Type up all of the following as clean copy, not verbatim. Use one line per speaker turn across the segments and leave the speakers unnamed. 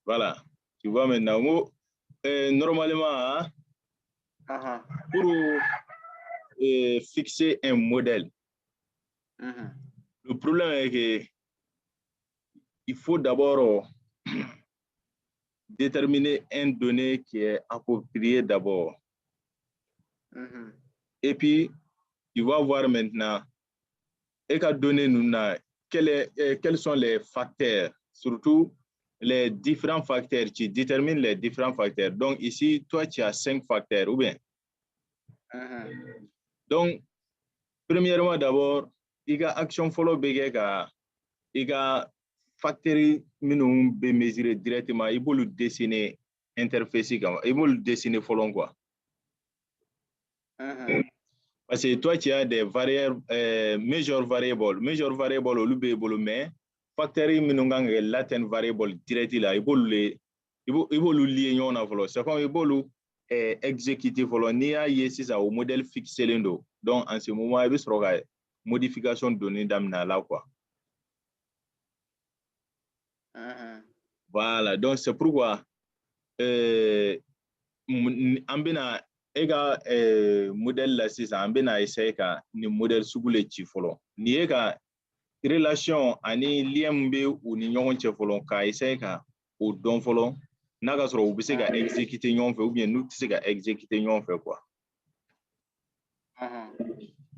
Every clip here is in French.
Voilà. Tu vois maintenant, normalement, pour fixer un modèle, le problème est qu'il faut d'abord déterminer un donné qui est approprié d'abord. Et puis, tu vas voir maintenant, et qu'à donner nous, quels sont les facteurs, surtout les différents facteurs, tu détermines les différents facteurs. Donc ici, toi, tu as 5 facteurs, ou bien? Donc, premièrement, d'abord, il y a action follow bégega, il y a facteurs minimum be mesurer directement, il faut le dessiner interface, il faut le dessiner follow quoi. Parce que toi, tu as des variables, major variable, au lieu mais facteur minimum latent variable direct là, il faut le lier en follow. C'est comme il faut le exécuter follow. Ni a ici ça au modèle fixé l'endo. Donc en ce moment, il y a modification de données d'amna là quoi. Voilà, donc c'est pourquoi ambina ega modèle là c'est ça ambina essayer ka ni modèle sugule ci follow ni ega relation ani lien be ou ni ñoŋon ci follow ka essayer ka o don follow naga soro u bi se ka exécuter ñoŋ fe ou bien nous ti se ka exécuter ñoŋ fe quoi.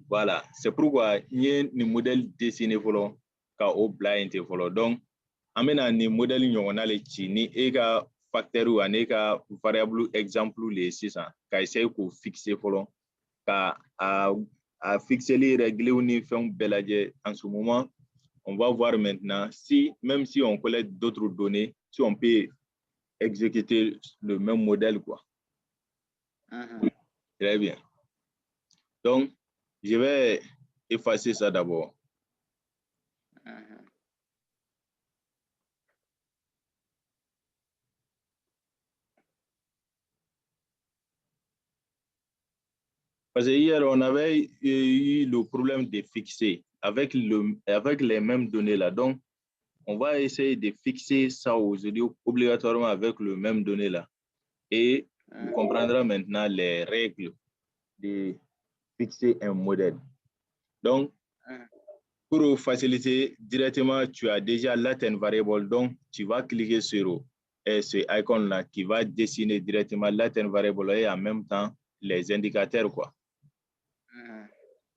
Voilà, c'est pourquoi ni modèle dessiné follow ka o blind follow. Donc amena ni modèle ñoŋon ale ci ni ega facteur ou ane ka variable exemple les 600 ka essayer ko fixer follow ka a fixer les règles ou ni fait belaje en ce moment on va voir maintenant si même si on collecte d'autres données si on peut exécuter le même modèle quoi. Très bien, donc je vais effacer ça d'abord. Parce que hier, on avait eu le problème de fixer avec les mêmes données là. Donc, on va essayer de fixer ça aujourd'hui obligatoirement avec le même données là. Et on comprendra maintenant les règles de fixer un modèle. Donc, pour faciliter directement, tu as déjà latent variable. Donc, tu vas cliquer sur ce icône là qui va dessiner directement latent variable et en même temps les indicateurs quoi.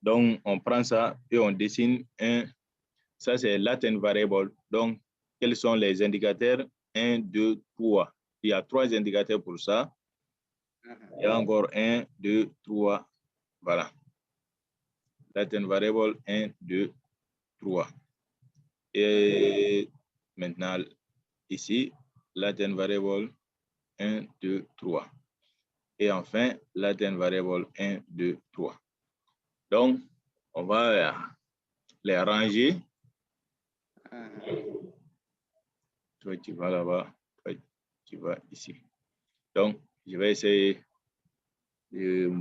Donc, on prend ça et on dessine ça c'est latent variable. Donc, quels sont les indicateurs? 1, 2, 3. Il y a 3 indicateurs pour ça. Il y a encore 1, 2, 3. Voilà. Latent variable 1, 2, 3. Et maintenant, ici, latent variable 1, 2, 3. Et enfin, latent variable 1, 2, 3. Donc, on va les ranger. Toi, tu vas là-bas, toi, tu vas ici. Donc, je vais essayer de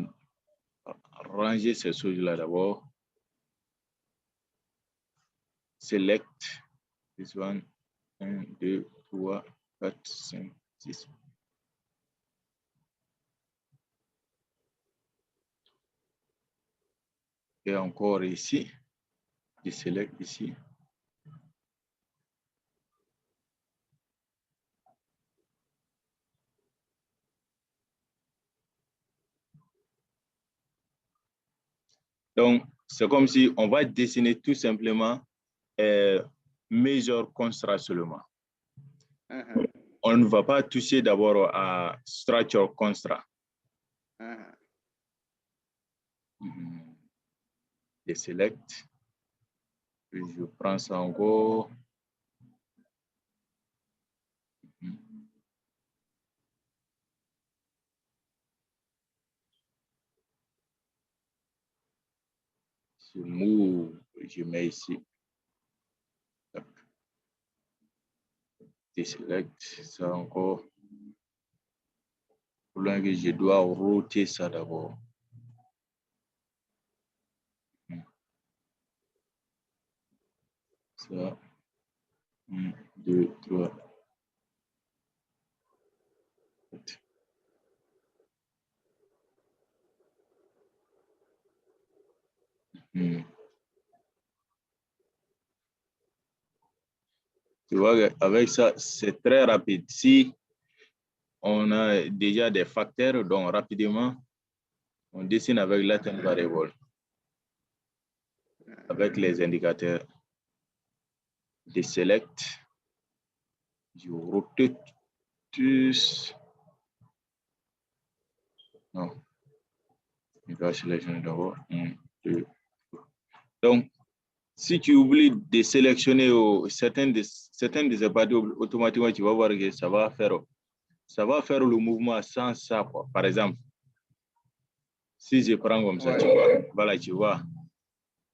ranger ces choses-là d'abord. Select this one. 1, 2, 3, 4, 5, 6. Et encore ici. Je select ici. Donc, c'est comme si on va dessiner tout simplement major construct seulement. On ne va pas toucher d'abord à structure construct. Je select. Puis je prends ça encore. Je move, je mets ici. Je select ça encore. Pour l'instant, que je dois roter ça d'abord. Ça. 1, 2, 3. Tu vois, avec ça, c'est très rapide. Si on a déjà des facteurs, donc rapidement, on dessine avec latent variable, avec les indicateurs. Du select, du rotatus. Non, je vais sélectionner d'abord. Donc, si tu oublies de sélectionner certaines de ces parties automatiquement, tu vas voir que ça va faire le mouvement sans ça, quoi. Par exemple, si je prends comme ça, tu vois, voilà, tu vois.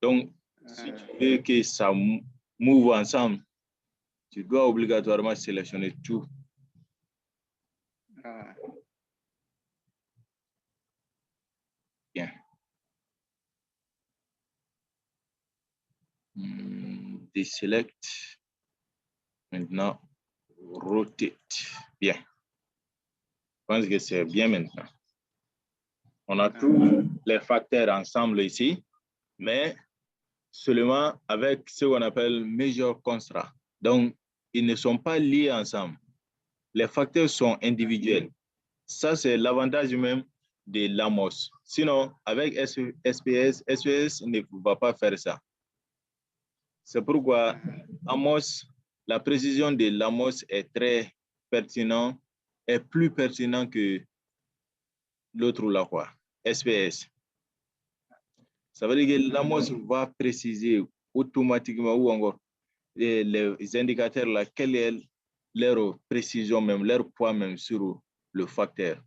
Donc, si tu veux que ça move ensemble, tu dois obligatoirement sélectionner tout. Bien. Deselect. Maintenant, rotate. Bien. Je pense que c'est bien maintenant. On a tous les facteurs ensemble ici, mais seulement avec ce qu'on appelle major constraint. Donc, ils ne sont pas liés ensemble. Les facteurs sont individuels. Ça, c'est l'avantage même de l'AMOS. Sinon, avec SPS ne va pas faire ça. C'est pourquoi AMOS, la précision de l'AMOS est très pertinente, est plus pertinent que l'autre là, quoi, SPS. Ça veut dire que l'AMOS va préciser automatiquement ou encore les indicateurs là, quelle est leur précision même, leur poids même sur le facteur,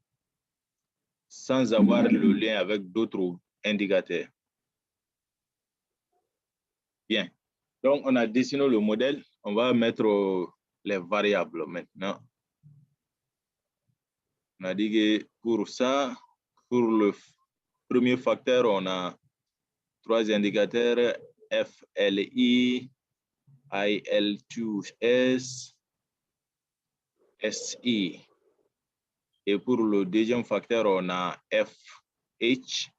sans avoir le lien avec d'autres indicateurs. Bien. Donc, on a dessiné le modèle. On va mettre les variables maintenant. On a dit que pour ça, pour le premier facteur, on a 3 indicateurs, FLI, IL2S, SI. Et pour le deuxième facteur, on a FH,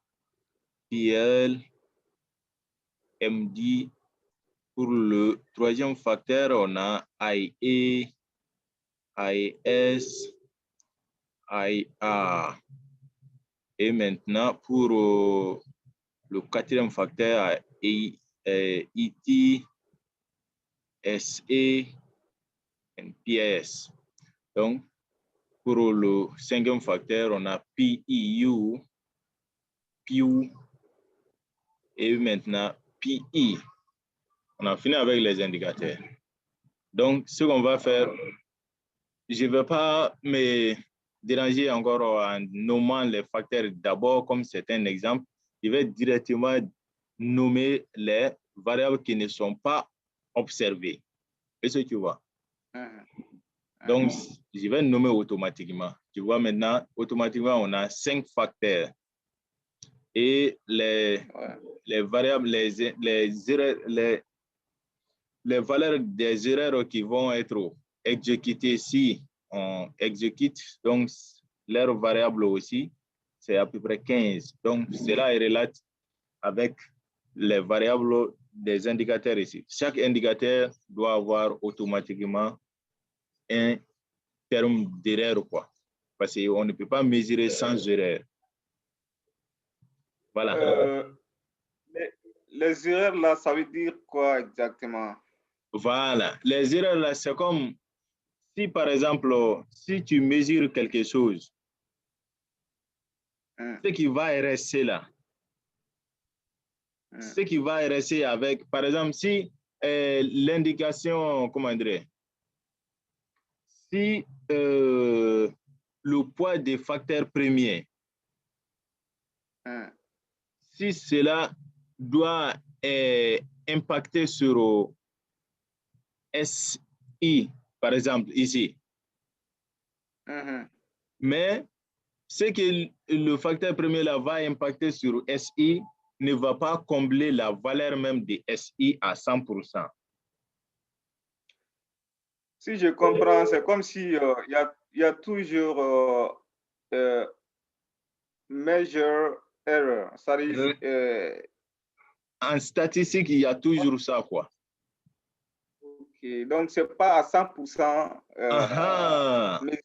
PL, MD. Pour le troisième facteur, on a IA, IS, IA. Et maintenant, pour le quatrième facteur, IT, SE, et PIS. Donc, pour le cinquième facteur, on a PEU, PU, et maintenant PI. On a fini avec les indicateurs. Donc, ce qu'on va faire, je ne vais pas me déranger encore en nommant les facteurs d'abord, comme c'est un exemple. Je vais directement nommer les variables qui ne sont pas observées. Est-ce que tu vois? Donc, je vais nommer automatiquement. Tu vois maintenant, automatiquement, on a 5 facteurs. Et les variables, les valeurs des erreurs qui vont être exécutées si on exécute, donc leurs variables aussi, c'est à peu près 15. Donc, cela est relatif avec les variables des indicateurs ici. Chaque indicateur doit avoir automatiquement un terme d'erreur, quoi. Parce qu'on ne peut pas mesurer sans erreur. Voilà.
Les erreurs là, ça veut dire quoi exactement?
Voilà. Les erreurs là, c'est comme si par exemple, si tu mesures quelque chose, ce qui va rester là, ce qui va rester avec, par exemple, si l'indication, comment dire, si le poids des facteurs premiers, si cela doit impacter sur SI, par exemple, ici. Mais ce que le facteur premier là va impacter sur SI ne va pas combler la valeur même de SI à 100%.
Si je comprends, c'est comme si y a toujours major error. Ça dit,
En statistique, il y a toujours ça, quoi.
Ok, donc c'est pas à 100%. Mais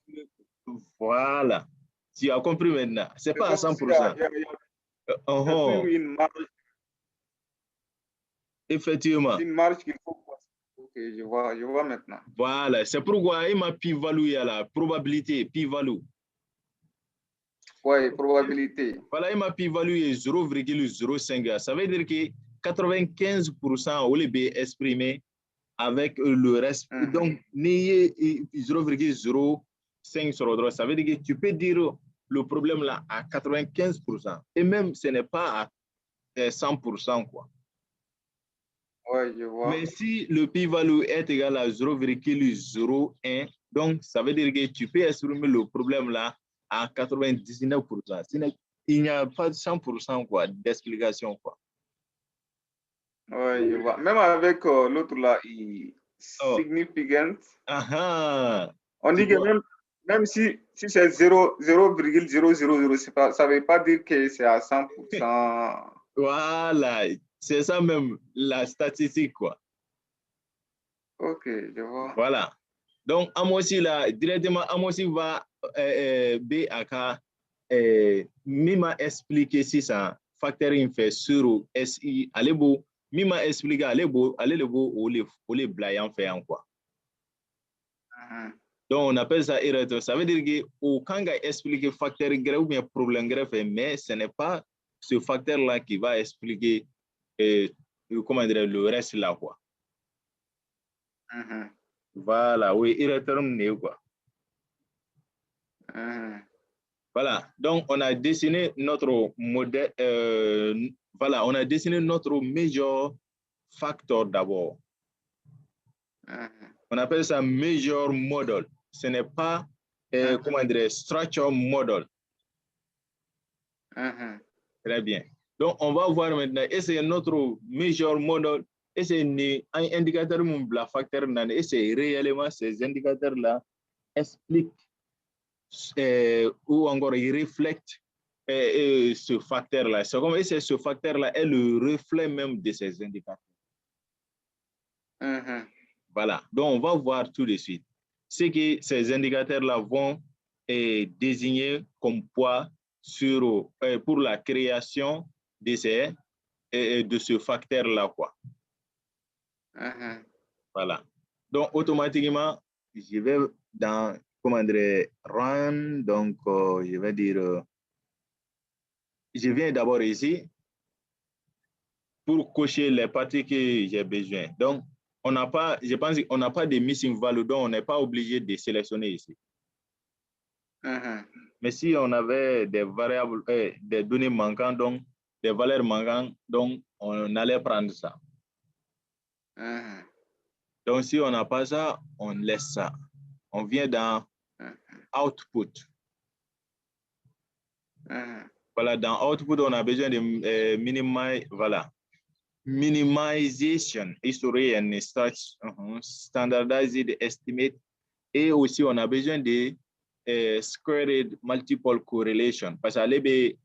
Voilà. Tu as compris maintenant. C'est
c'est
pas à
comme s'il y a,
100%.
il y a toujours
Effectivement.
une marge qu'il faut passer. Ok, je vois maintenant.
Voilà. C'est pourquoi il m'a p-value, il y a la probabilité, p-value.
Oui, probabilité.
Voilà, il m'a p-value est 0,05. Ça veut dire que 95% au lieu exprimé avec le reste. Donc, 0,05 sur le droit. Ça veut dire que tu peux dire le problème là à 95%. Et même, ce n'est pas à 100%, quoi.
Oui, je vois.
Mais si le p-value est égal à 0,01, donc ça veut dire que tu peux exprimer le problème là à 99%. Il n'y a pas de 100% quoi, d'explication, quoi.
Oui, je vois. Même avec l'autre là, significant. On dit que même si c'est 0,000, ça ne veut pas dire que c'est à 100%.
Voilà, c'est ça même la statistique, quoi.
Ok, je vois.
Voilà. Donc, Amosi, là, directement, Amosi va B à K, m'a expliqué si ça, factoring fait sur SI, allez beau, m'a expliqué, allez le beau, ou les blayants fait en quoi. Donc, on appelle ça erreur. Ça veut dire que au Kanga expliquer facteur grave ou bien problème grave, mais ce n'est pas ce facteur-là qui va expliquer comment dire, le reste là, quoi. Voilà, oui, irréterminé, quoi. Voilà, donc on a dessiné notre modèle, voilà, on a dessiné notre major factor d'abord. On appelle ça major model. Ce n'est pas, comment dire, structure model. Très bien. Donc, on va voir maintenant, et c'est notre major model, et c'est un indicateur, un facteur, et c'est réellement ces indicateurs-là expliquent ou encore ils reflètent ce facteur-là. C'est comme si ce facteur-là est le reflet même de ces indicateurs. Voilà. Donc, on va voir tout de suite. C'est que ces indicateurs-là vont désigner comme poids sur, pour la création de ce facteur-là, quoi. Voilà. Donc, automatiquement, je vais dans, comment dire, run. Donc, je vais dire, je viens d'abord ici pour cocher les parties que j'ai besoin. Donc, on n'a pas, je pense qu'on n'a pas de missing value, donc on n'est pas obligé de sélectionner ici. Mais si on avait des variables, des données manquantes, donc des valeurs manquantes, donc on allait prendre ça. Donc, si on n'a pas ça, on laisse ça. On vient dans output. Voilà, dans output, on a besoin de minimize, voilà. Minimization, history and standardized estimate. Et aussi, on a besoin de squared multiple correlation. Parce que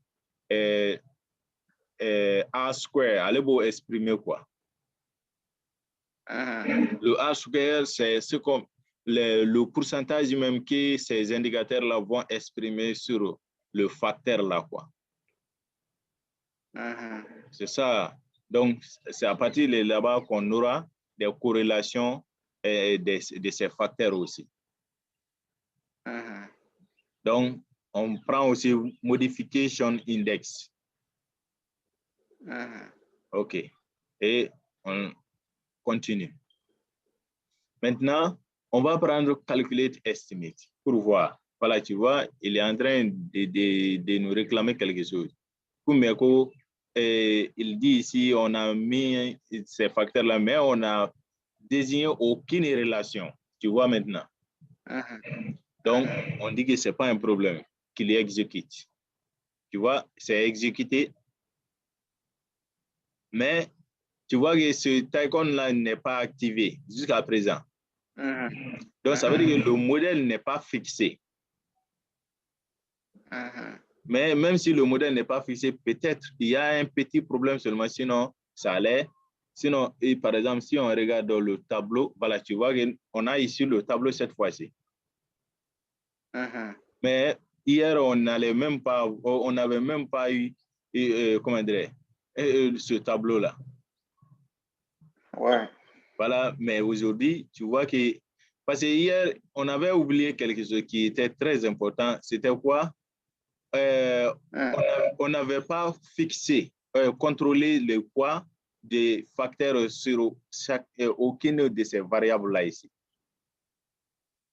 A square, allez vous exprimer quoi? Le A square, c'est comme le pourcentage même que ces indicateurs-là vont exprimer sur le facteur-là, quoi. C'est ça. Donc, c'est à partir de là-bas qu'on aura des corrélations de ces facteurs aussi. Donc, on prend aussi modification index. OK. Et on continue. Maintenant, on va prendre calculate estimate pour voir. Voilà, tu vois, il est en train de nous réclamer quelque chose. Kumeko, il dit ici, on a mis ces facteurs-là, mais on n'a désigné aucune relation. Tu vois maintenant. Donc, on dit que ce n'est pas un problème qu'il exécute. Tu vois, c'est exécuté. Mais tu vois que ce Tycoon-là n'est pas activé jusqu'à présent. Donc, ça veut dire que le modèle n'est pas fixé. Mais même si le modèle n'est pas fixé, peut-être il y a un petit problème seulement, sinon, ça allait. Sinon, et par exemple, si on regarde dans le tableau, voilà, tu vois qu'on a ici le tableau cette fois-ci. Mais hier, on n'avait même pas eu, comment dire, ce tableau-là.
Ouais.
Voilà, mais aujourd'hui, tu vois que, parce que hier, on avait oublié quelque chose qui était très important. C'était quoi? On n'avait pas fixé, contrôlé le poids des facteurs sur aucune de ces variables-là ici.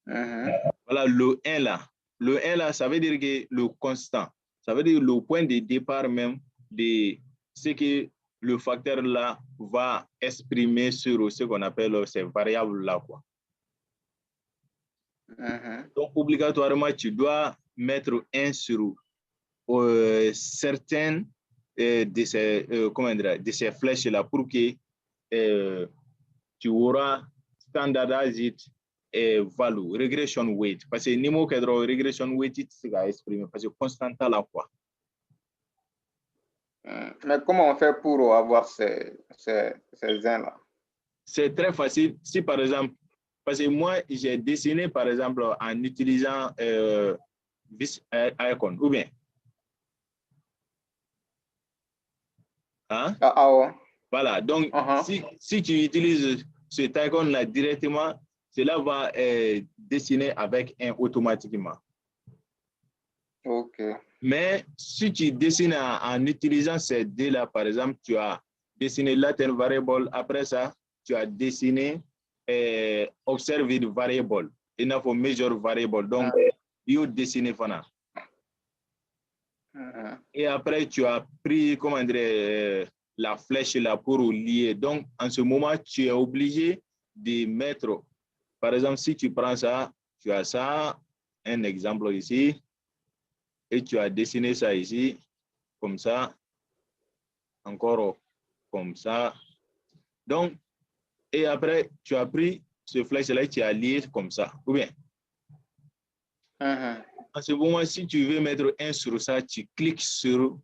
Voilà, le 1 là. Le 1 là, ça veut dire que le constant, ça veut dire le point de départ même de ce que le facteur là va exprimer sur ce qu'on appelle ces variables là, quoi. Donc, obligatoirement, tu dois mettre 1 sur certaines de ces flèches-là pour que tu auras standardized value, regression weight. Parce que ni mot que regression weight, c'est à exprimer parce que constant à la fois.
Mais comment on fait pour avoir ces uns-là?
C'est très facile. Si par exemple, parce que moi, j'ai dessiné par exemple en utilisant this icon, ou bien. Hein?
Ouais.
Voilà, donc si tu utilises cet icon-là directement, cela va dessiner avec un automatiquement.
OK.
Mais si tu dessines en utilisant ces deux-là, par exemple, tu as dessiné latent variable, après ça, tu as dessiné observed variable, enough measure variable. Donc, you dessiné fana. Et après, tu as pris, comment dire, la flèche là pour lier. Donc, en ce moment, tu es obligé de mettre, par exemple, si tu prends ça, tu as ça, un exemple ici, et tu as dessiné ça ici, comme ça, encore comme ça. Donc, et après, tu as pris ce flèche-là et tu as lié comme ça, ou bien. En ce moment, si tu veux mettre 1 sur ça, tu cliques sur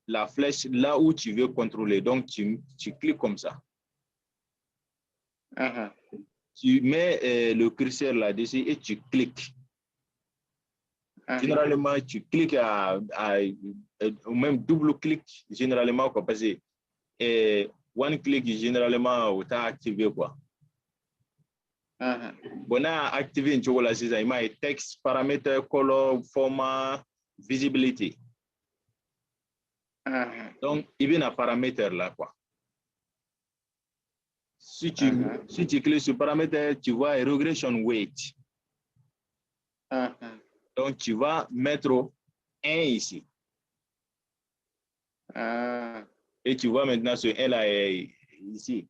la flèche là où tu veux contrôler. Donc, tu cliques comme ça. Tu mets le curseur là-dessus et tu cliques. Généralement, tu cliques ou même double-clic, généralement, quoi, parce que one click, généralement, tu as activé, quoi. Bon, on a activé une chose là, c'est ça, il m'a texte, paramètres, color, format, visibility. Donc, il y a un paramètre là, quoi. Si tu cliques sur paramètre, tu vois regression weight. Donc, tu vas mettre 1 ici. Et tu vois maintenant ce 1 là ici.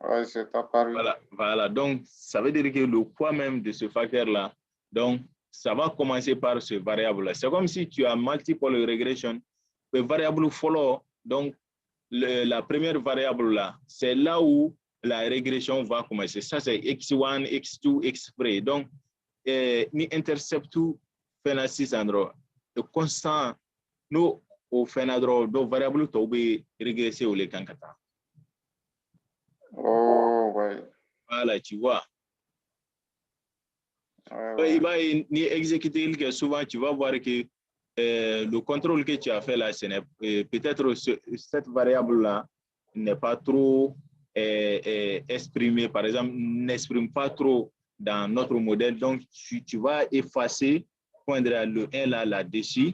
Oui, c'est apparu.
Voilà. Donc, ça veut dire que le poids même de ce facteur-là, donc, ça va commencer par ce variable-là. C'est comme si tu as multiple regression. Le variable follow, donc, la première variable là, c'est là où la régression va commencer. Ça, c'est x1, x2, x3. Donc, ni intercept tout fait la 6 endroits. Le constant, nous, au fait endroit, donc variable, tu peux régresser au lécancata.
Oh, ouais.
Voilà, tu vois.
Ouais.
Il va ni exécuter que souvent, tu vas voir que le contrôle que tu as fait là, peut-être cette variable-là n'est pas trop exprimée, par exemple, n'exprime pas trop dans notre modèle. Donc, tu vas effacer le 1 là-dessus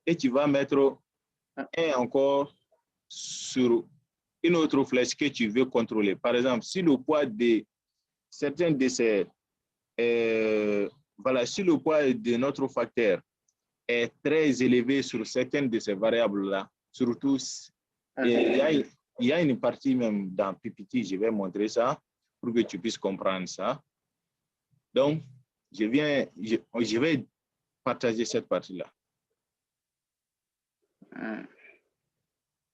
et tu vas mettre 1 encore sur une autre flèche que tu veux contrôler. Par exemple, si le poids de certains de ces voilà, si le poids de notre facteur est très élevé sur certaines de ces variables-là, surtout, il y a une partie même dans PPT, je vais montrer ça pour que tu puisses comprendre ça. Donc, je vais partager cette partie-là.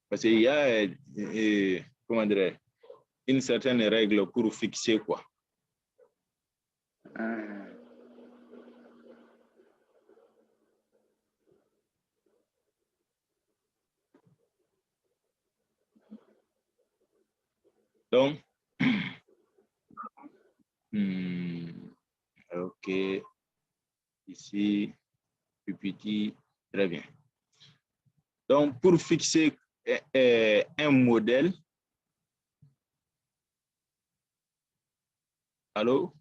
Parce qu'il y a, comment dire, une certaine règle pour fixer quoi. Donc, OK. Ici, PPT, très bien. Donc, pour fixer un modèle, allô?